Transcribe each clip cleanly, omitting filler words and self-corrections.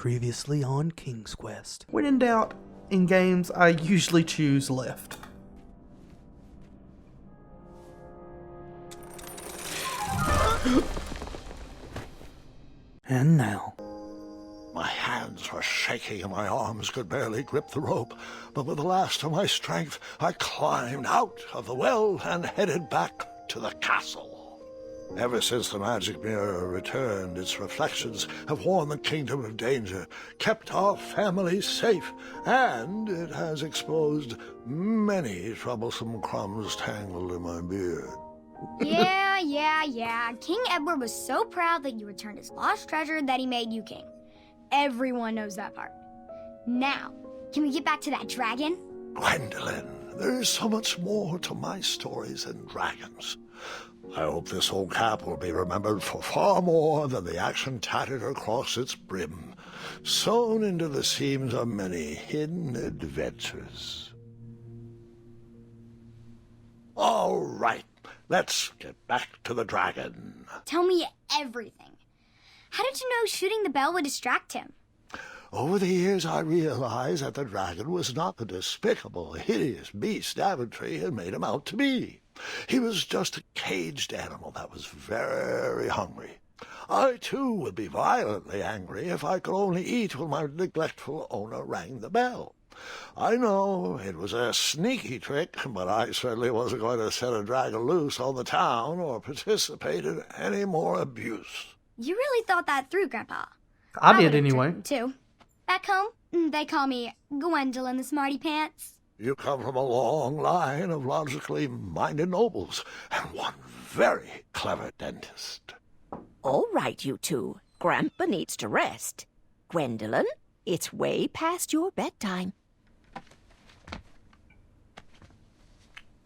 Previously on King's Quest. When in doubt, in games, I usually choose left. And now. My hands were shaking and my arms could barely grip the rope, but with the last of my strength, I climbed out of the well and headed back to the castle. Ever since the magic mirror returned, its reflections have warned the kingdom of danger, kept our family safe, and it has exposed many troublesome crumbs tangled in my beard. Yeah. King Edward was so proud that you returned his lost treasure that he made you king. Everyone knows that part. Now, can we get back to that dragon? Gwendolyn, there is so much more to my stories than dragons. I hope this old cap will be remembered for far more than the action tattered across its brim, sewn into the seams of many hidden adventures. All right, let's get back to the dragon. Tell me everything. How did you know shooting the bell would distract him? Over the years, I realized that the dragon was not the despicable, hideous beast Daventry had made him out to be. He was just a caged animal that was very hungry. I, too, would be violently angry if I could only eat when my neglectful owner rang the bell. I know it was a sneaky trick, but I certainly wasn't going to set a dragon loose on the town or participate in any more abuse. You really thought that through, Grandpa. I did anyway. Too. Back home, they call me Gwendolyn the Smarty Pants. You come from a long line of logically minded nobles, and one very clever dentist. All right, you two. Grandpa needs to rest. Gwendolyn, it's way past your bedtime.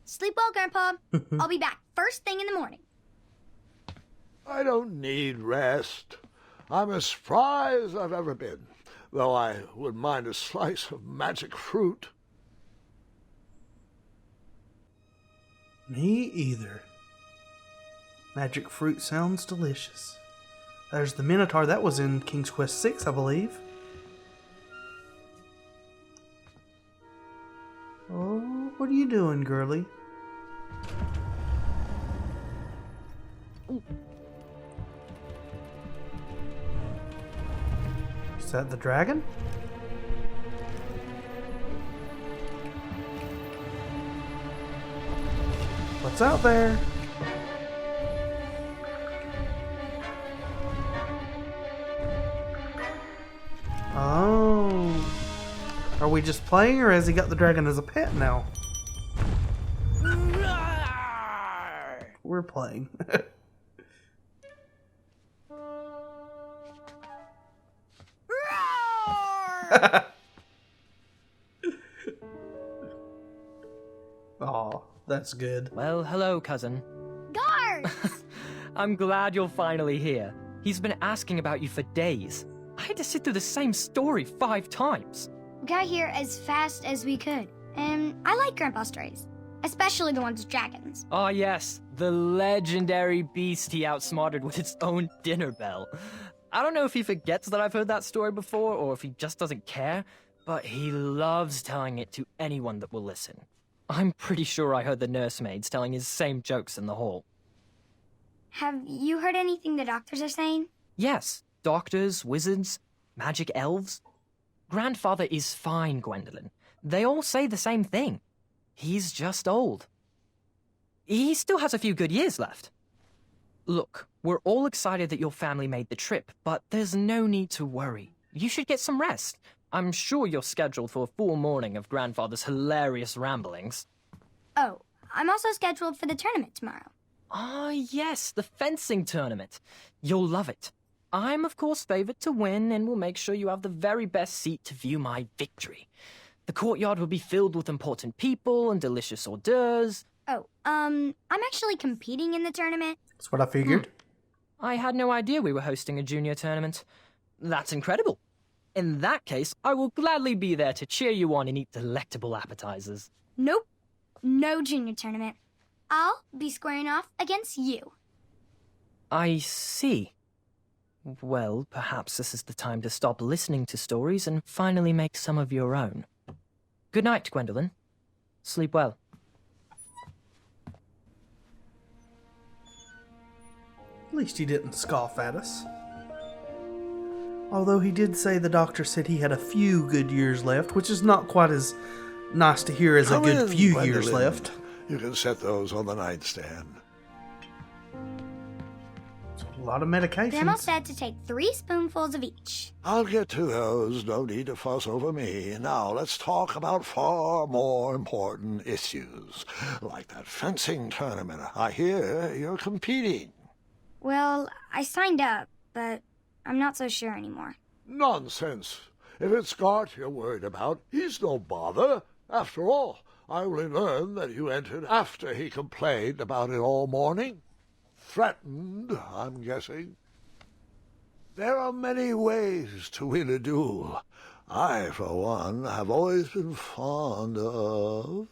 Sleep well, Grandpa. I'll be back first thing in the morning. I don't need rest. I'm as spry as I've ever been, though I wouldn't mind a slice of magic fruit. Me either. Magic fruit sounds delicious. There's the Minotaur. That was in King's Quest 6, I believe. Oh, what are you doing, girly? Is that the dragon? What's out there? Oh. Are we just playing, or has he got the dragon as a pet now? We're playing. Aw, that's good. Well, hello, cousin. Guards! I'm glad you're finally here. He's been asking about you for days. I had to sit through the same story 5 times. We got here as fast as we could, and I like Grandpa's stories, especially the ones with dragons. Ah, yes, the legendary beast he outsmarted with its own dinner bell. I don't know if he forgets that I've heard that story before, or if he just doesn't care, but he loves telling it to anyone that will listen. I'm pretty sure I heard the nursemaids telling his same jokes in the hall. Have you heard anything the doctors are saying? Yes, doctors, wizards, magic elves. Grandfather is fine, Gwendolyn. They all say the same thing. He's just old. He still has a few good years left. Look, we're all excited that your family made the trip, but there's no need to worry. You should get some rest. I'm sure you're scheduled for a full morning of Grandfather's hilarious ramblings. Oh, I'm also scheduled for the tournament tomorrow. Ah, yes, the fencing tournament. You'll love it. I'm, of course, favored to win, and will make sure you have the very best seat to view my victory. The courtyard will be filled with important people and delicious hors d'oeuvres. Oh, I'm actually competing in the tournament. That's what I figured. I had no idea we were hosting a junior tournament. That's incredible. In that case, I will gladly be there to cheer you on and eat delectable appetizers. Nope, no junior tournament. I'll be squaring off against you. I see. Well, perhaps this is the time to stop listening to stories and finally make some of your own. Good night, Gwendolyn. Sleep well. At least he didn't scoff at us. Although he did say the doctor said he had a few good years left, which is not quite as nice to hear as a good few years left. You can set those on the nightstand. A lot of medications. Grandma said to take 3 spoonfuls of each. I'll get to those. No need to fuss over me. Now let's talk about far more important issues, like that fencing tournament. I hear you're competing. Well, I signed up, but I'm not so sure anymore. Nonsense. If it's Scott you're worried about, he's no bother. After all, I only learned that you entered after he complained about it all morning. Threatened, I'm guessing. There are many ways to win a duel. I, for one, have always been fond of...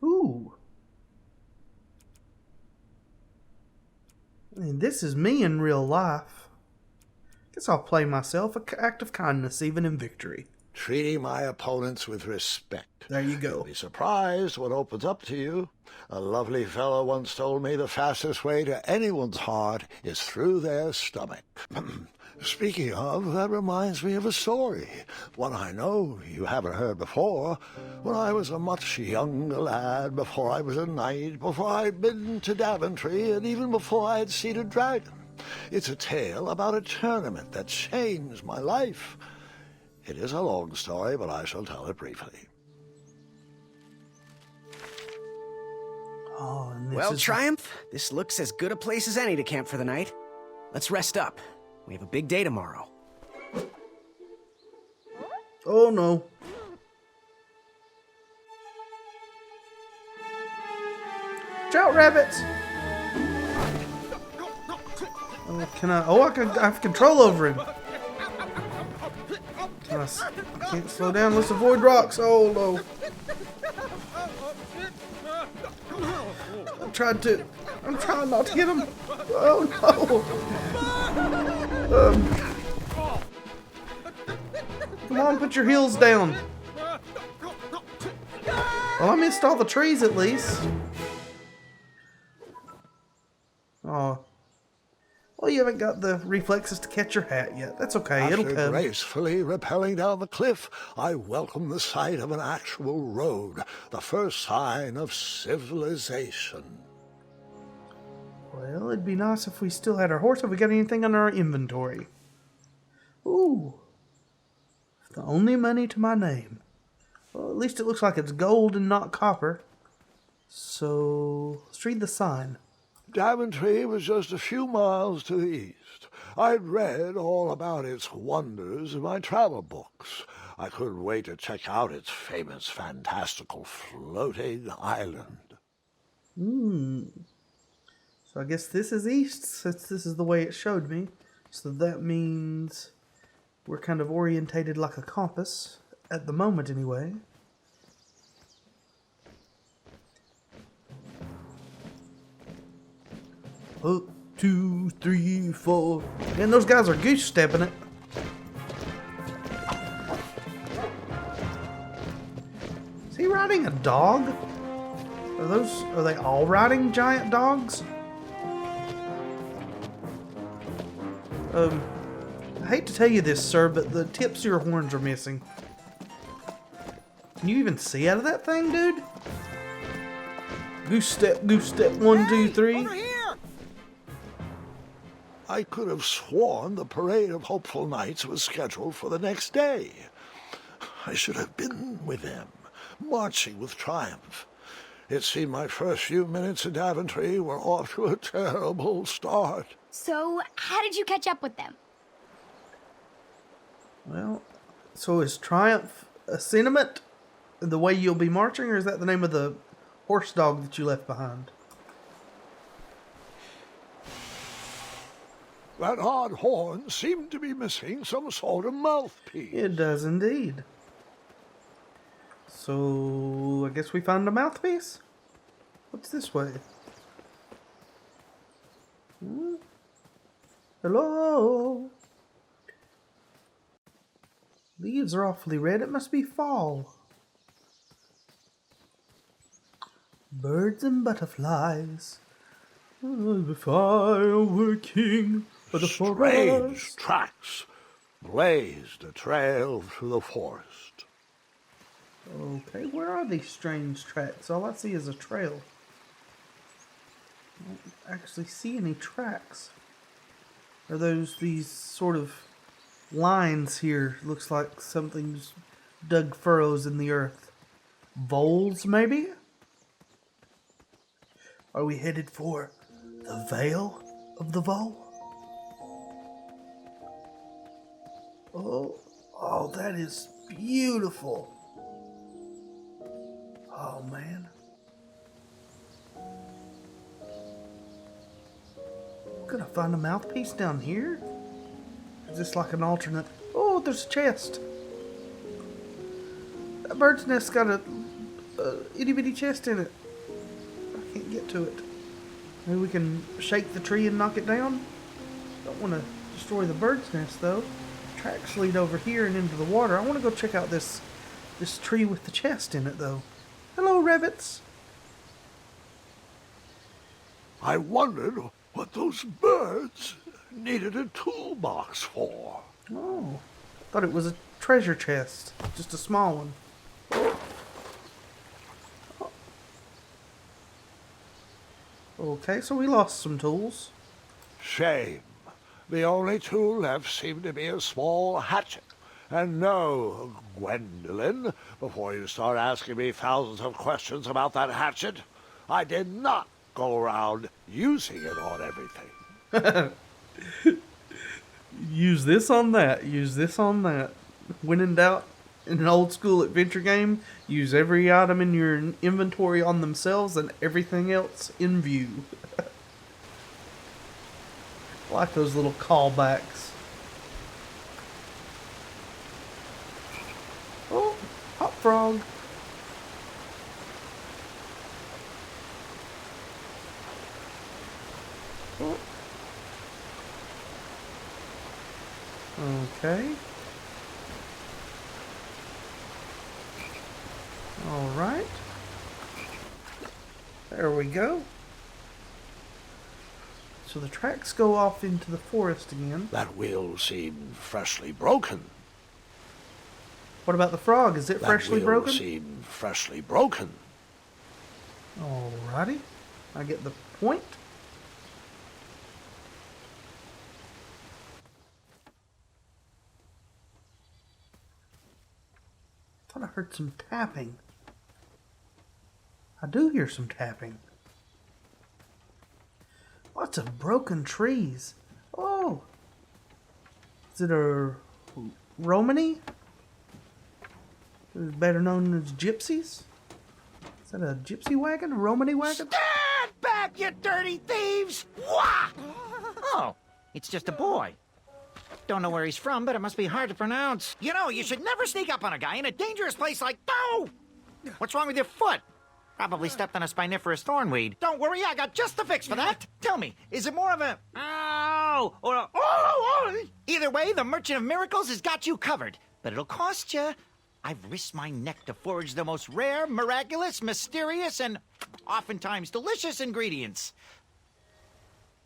Ooh. I mean, this is me in real life. Guess I'll play myself an act of kindness even in victory. treating my opponents with respect. There you go. You'll be surprised what opens up to you. A lovely fellow once told me the fastest way to anyone's heart is through their stomach. Speaking of, that reminds me of a story, one I know you haven't heard before. When I was a much younger lad, before I was a knight, before I'd been to Daventry, and even before I had seen a dragon. It's a tale about a tournament that changed my life. It is a long story, but I shall tell it briefly. Oh, and this Well, is... Triumph, this looks as good a place as any to camp for the night. Let's rest up. We have a big day tomorrow. Oh, no. Watch out, rabbits! I have control over him. I can't slow down. Let's avoid rocks. Oh, no. I'm trying not to get him. Oh, no. Come on, put your heels down. Well, I missed all the trees at least. Oh. Well, you haven't got the reflexes to catch your hat yet. That's okay. It'll After come. gracefully rappelling down the cliff, I welcome the sight of an actual road, the first sign of civilization. Well, it'd be nice if we still had our horse. Have we got anything on our inventory? Ooh. The only money to my name. Well, at least it looks like it's gold and not copper. So, let's read the sign. Daventry was just a few miles to the east. I'd read all about its wonders in my travel books. I couldn't wait to check out its famous, fantastical floating island. So I guess this is east, since this is the way it showed me. So that means we're kind of orientated like a compass, at the moment anyway. Up, 2, 3, 4. Man, those guys are goose stepping it. Is he riding a dog? Are they all riding giant dogs? I hate to tell you this, sir, but the tips of your horns are missing. Can you even see out of that thing, dude? Goose step, 1, 2, 3. Over here! I could have sworn the Parade of Hopeful Knights was scheduled for the next day. I should have been with them, marching with triumph. It seemed my first few minutes in Daventry were off to a terrible start. So, how did you catch up with them? Well, so is Triumph a sentiment? The way you'll be marching, or is that the name of the horse dog that you left behind? That odd horn seemed to be missing some sort of mouthpiece. It does indeed. So, I guess we found a mouthpiece? What's this way? Hello? Leaves are awfully red. It must be fall. Birds and butterflies. The fire king of the Strange forest. tracks blazed a trail through the forest. Okay, where are these strange tracks? All I see is a trail. I don't actually see any tracks. Are these sort of lines here? Looks like something's dug furrows in the earth. Voles, maybe? Are we headed for the Vale of the Vole? Oh, that is beautiful. Oh, man. Gonna find a mouthpiece down here? Is this like an alternate? Oh, there's a chest. That bird's nest got a itty bitty chest in it. I can't get to it. Maybe we can shake the tree and knock it down? Don't want to destroy the bird's nest though. Tracks lead over here and into the water. I want to go check out this tree with the chest in it though. Hello, rabbits. I wondered what those birds needed a toolbox for. Oh, thought it was a treasure chest, just a small one. Okay, so we lost some tools. Shame. The only tool left seemed to be a small hatchet. And no, Gwendolyn, before you start asking me thousands of questions about that hatchet, I did not go around using it on everything. Use this on that. Use this on that. When in doubt, in an old school adventure game, use every item in your inventory on themselves and everything else in view. I like those little callbacks. Oh, hot frog. Oh. Okay. All right. There we go. So the tracks go off into the forest again. That wheel seemed freshly broken. What about the frog? Is it freshly broken? That wheel seemed freshly broken. Alrighty. I get the point. Thought I heard some tapping. I do hear some tapping. Lots of broken trees. Oh! Is it a Romany? Better known as gypsies? Is that a gypsy wagon? A Romany wagon? Stand back, you dirty thieves! Wah! Oh, it's just a boy. Don't know where he's from, but it must be hard to pronounce. You know, you should never sneak up on a guy in a dangerous place like... Oh! What's wrong with your foot? Probably stepped on a spiniferous thornweed. Don't worry, I got just the fix for that. Tell me, is it more of a... Ow! Or a... Oh! Either way, the Merchant of Miracles has got you covered. But it'll cost you. I've risked my neck to forage the most rare, miraculous, mysterious, and oftentimes delicious ingredients.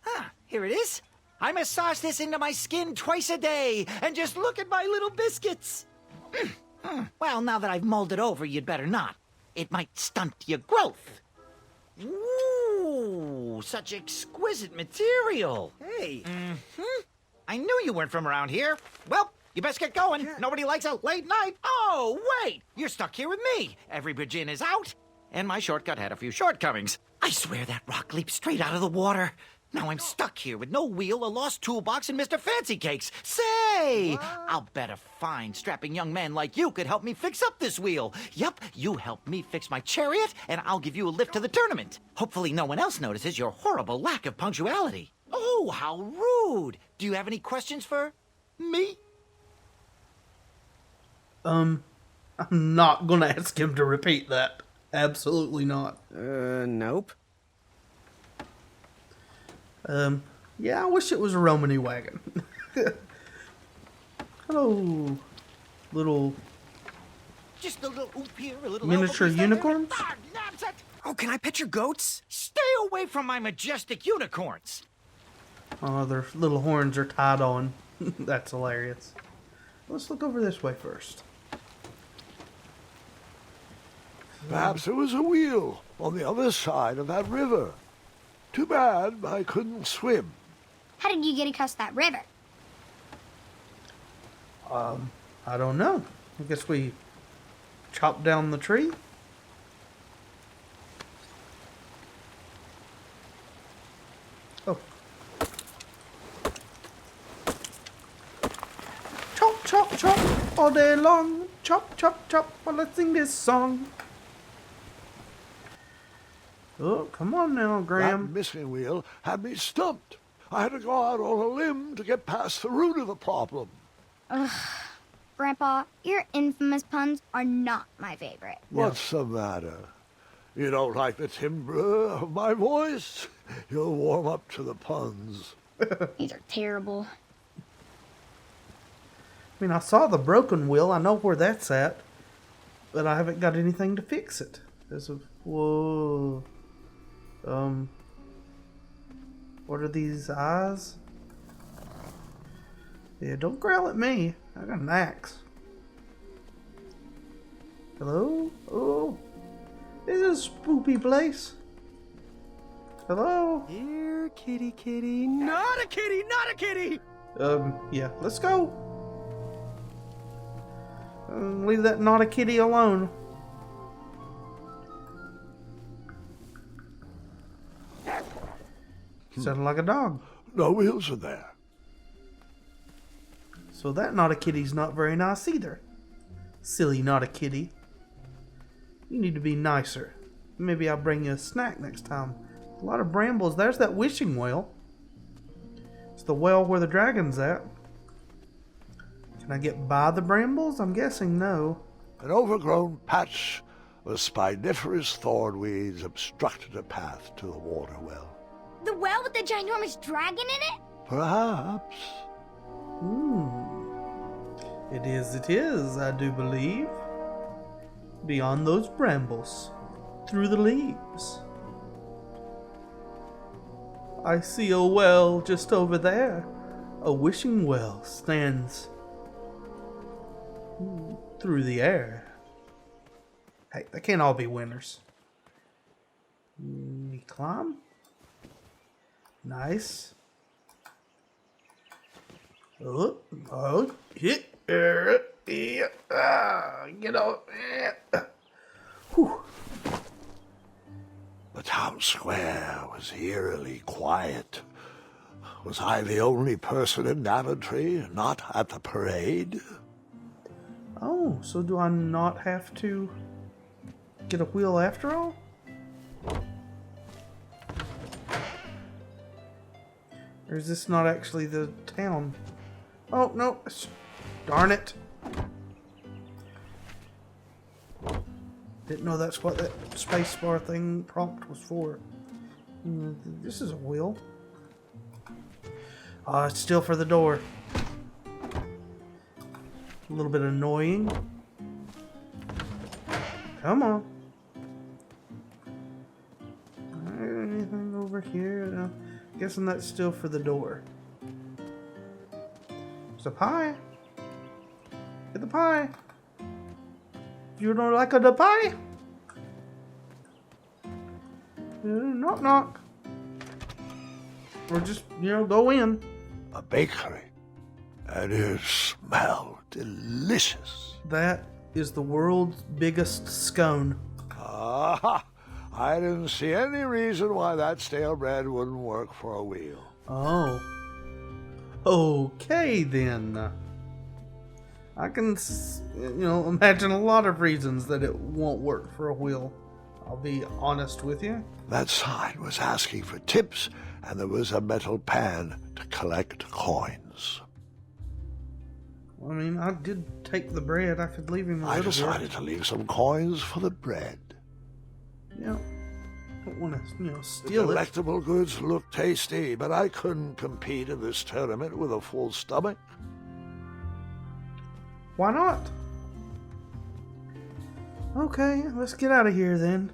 Ah, here it is. I massage this into my skin twice a day, and just look at my little biscuits. Well, now that I've mulled it over, you'd better not. It might stunt your growth. Ooh, such exquisite material. Hey. I knew you weren't from around here. Well, you best get going. Nobody likes a late night. Oh, wait. You're stuck here with me. Every bridge-in is out. And my shortcut had a few shortcomings. I swear that rock leaped straight out of the water. Now I'm stuck here with no wheel, a lost toolbox, and Mr. Fancy Cakes. Say, I'll bet a fine, strapping young man like you could help me fix up this wheel. Yup, you help me fix my chariot, and I'll give you a lift to the tournament. Hopefully no one else notices your horrible lack of punctuality. Oh, how rude. Do you have any questions for me? I'm not gonna ask him to repeat that. Absolutely not. Nope. Yeah, I wish it was a Romany wagon. Hello, little Just a little oop here, a little miniature elbow grease there. unicorns. Ah, that's it. Oh, can I pet your goats? Stay away from my majestic unicorns. Oh, their little horns are tied on. That's hilarious. Let's look over this way first. Perhaps there was a wheel on the other side of that river. Too bad I couldn't swim. How did you get across that river? I don't know. I guess we chopped down the tree. Oh. Chop, chop, chop, all day long. Chop, chop, chop, while I sing this song. Oh, come on now, That Graham. missing wheel had me stumped. I had to go out on a limb to get past the root of the problem. Grandpa, your infamous puns are not my favorite. What's the matter? You don't like the timbre of my voice? You'll warm up to the puns. These are terrible. I mean, I saw the broken wheel. I know where that's at. But I haven't got anything to fix it. There's a... Whoa. What are these eyes? Yeah, don't growl at me. I got an axe. Hello? Oh. This is a spoopy place. Hello? Here, kitty, kitty. Not a kitty, not a kitty! Yeah, let's go. Leave that not a kitty alone. Sounded like a dog. No wheels in there. So that not a kitty's not very nice either. Silly not a kitty. You need to be nicer. Maybe I'll bring you a snack next time. A lot of brambles. There's that wishing well. It's the well where the dragon's at. Can I get by the brambles? I'm guessing no. An overgrown patch of spiniferous thornweeds obstructed a path to the water well. The well with the ginormous dragon in it? Perhaps. It is, I do believe. Beyond those brambles. Through the leaves. I see a well just over there. A wishing well stands through the air. Hey, they can't all be winners. We climb. Nice. Hit. Get out. Whew. The town square was eerily quiet. Was I the only person in Daventry not at the parade? Oh, so do I not have to get a wheel after all? Or is this not actually the town? Oh, no. Darn it. Didn't know that's what that spacebar thing prompt was for. This is a wheel. Oh, it's still for the door. A little bit annoying. Come on. Anything over here? No. Guessing that's still for the door. There's a pie. Get the pie. You don't like the pie? Knock knock. Or just, go in. A bakery. And it smelled delicious. That is the world's biggest scone. Ah, I didn't see any reason why that stale bread wouldn't work for a wheel. Oh. Okay then. I can, imagine a lot of reasons that it won't work for a wheel. I'll be honest with you. That sign was asking for tips, and there was a metal pan to collect coins. I mean, I did take the bread. I could leave him a I little decided bit. to leave some coins for the bread. Yeah. don't want to, The steal it. delectable goods look tasty, but I couldn't compete in this tournament with a full stomach. Why not? Okay, let's get out of here then.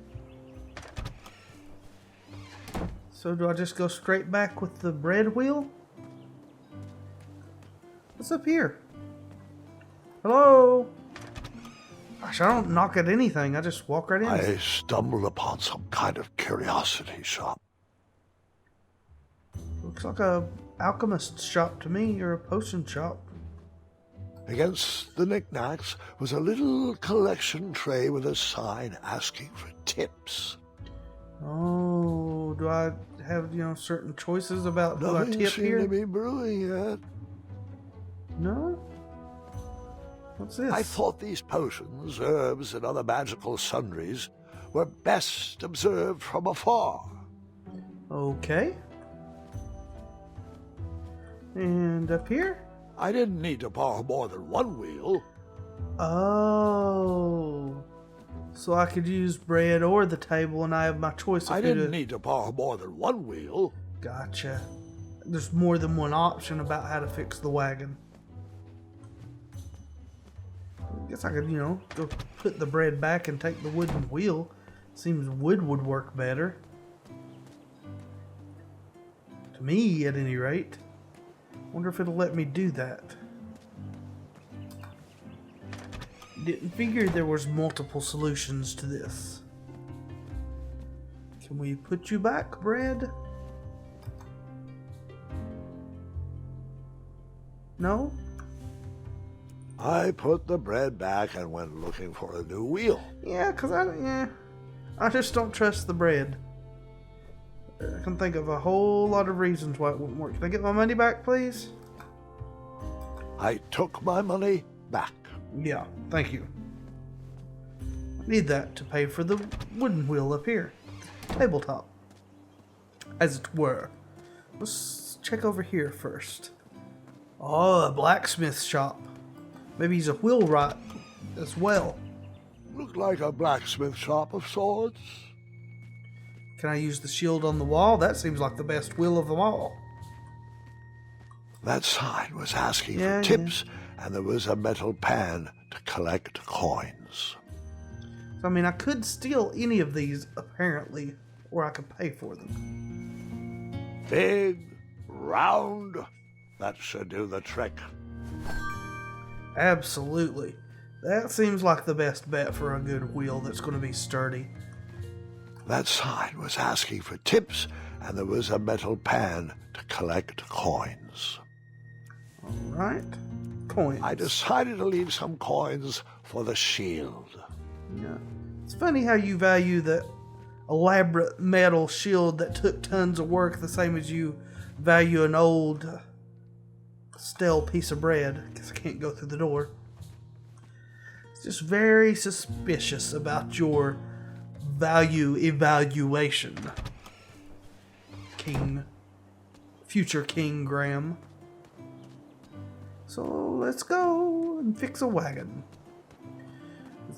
So do I just go straight back with the bread wheel? What's up here? Hello? Gosh, I don't knock at anything. I just walk right in. I stumbled upon some kind of curiosity shop. Looks like a alchemist shop to me, or a potion shop. Against the knickknacks was a little collection tray with a sign asking for tips. Oh, do I have, certain choices about who I Nothing tip seemed here? to be brewing yet. No? What's this? I thought these potions, herbs, and other magical sundries were best observed from afar. Okay. And up here? I didn't need to borrow more than one wheel. Oh. So I could use bread or the table, and I have my choice of I who didn't to... need to borrow more than one wheel. Gotcha. There's more than one option about how to fix the wagon. I guess I could, go put the bread back and take the wooden wheel. Seems wood would work better. To me, at any rate. Wonder if it'll let me do that. Didn't figure there was multiple solutions to this. Can we put you back, bread? No? I put the bread back and went looking for a new wheel. Yeah, cause I just don't trust the bread. I can think of a whole lot of reasons why it wouldn't work. Can I get my money back, please? I took my money back. Yeah, thank you. I need that to pay for the wooden wheel up here. Tabletop. As it were. Let's check over here first. Oh, a blacksmith shop. Maybe he's a wheelwright as well. Looked like a blacksmith shop of sorts. Can I use the shield on the wall? That seems like the best wheel of them all. That sign was asking Yeah, for tips, and there was a metal pan to collect coins. So, I could steal any of these, apparently, or I could pay for them. Big, round, that should do the trick. Absolutely. That seems like the best bet for a good wheel that's going to be sturdy. That sign was asking for tips, and there was a metal pan to collect coins. Alright. Coins. I decided to leave some coins for the shield. Yeah. It's funny how you value the elaborate metal shield that took tons of work the same as you value an old stale piece of bread. I guess I can't go through the door. It's just very suspicious about your value evaluation, future King Graham. So let's go and fix a wagon.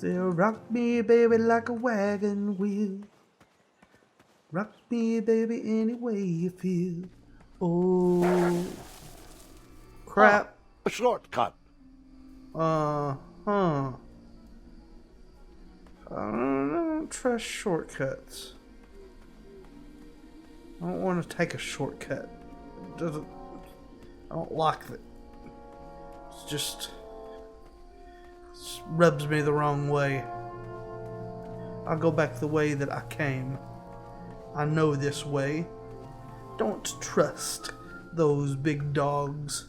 They'll rock me, baby, like a wagon wheel. Rock me, baby, any way you feel. Oh, crap. A shortcut. I don't trust shortcuts. I don't want to take a shortcut. I don't like it. It just rubs me the wrong way. I'll go back the way that I came. I know this way. Don't trust those big dogs.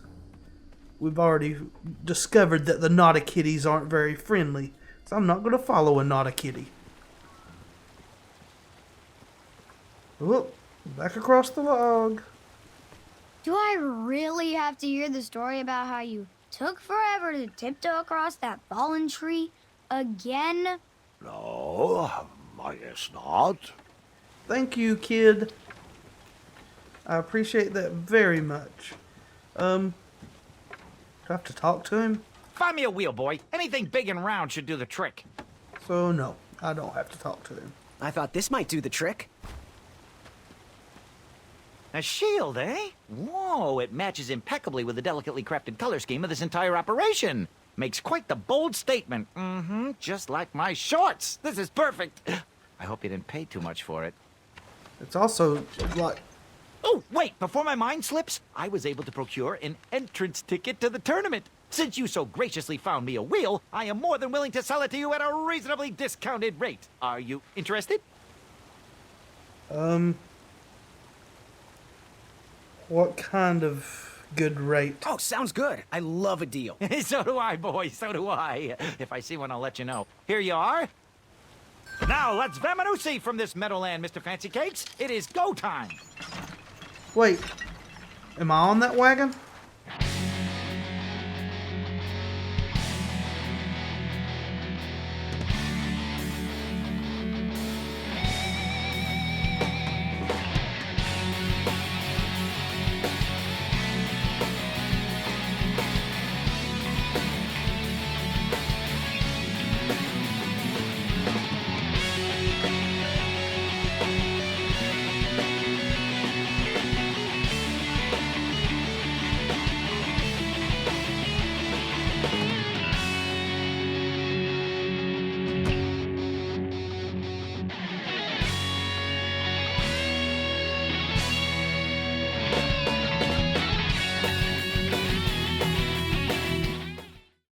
We've already discovered that the naughty kitties aren't very friendly, so I'm not going to follow a naughty kitty. Oh, back across the log. Do I really have to hear the story about how you took forever to tiptoe across that fallen tree again? No, I guess not. Thank you, kid. I appreciate that very much. Do I have to talk to him? Find me a wheel, boy. Anything big and round should do the trick. So, no, I don't have to talk to him. I thought this might do the trick. A shield, eh? Whoa, it matches impeccably with the delicately crafted color scheme of this entire operation. Makes quite the bold statement. Mm-hmm, just like my shorts. This is perfect. I hope you didn't pay too much for it. It's also like... Oh, wait, before my mind slips, I was able to procure an entrance ticket to the tournament. Since you so graciously found me a wheel, I am more than willing to sell it to you at a reasonably discounted rate. Are you interested? What kind of good rate? Oh, sounds good. I love a deal. So do I, boy, so do I. If I see one, I'll let you know. Here you are. Now, let's Vamanusi from this Meadowland, Mr. Fancy Cakes. It is go time. Wait, am I on that wagon?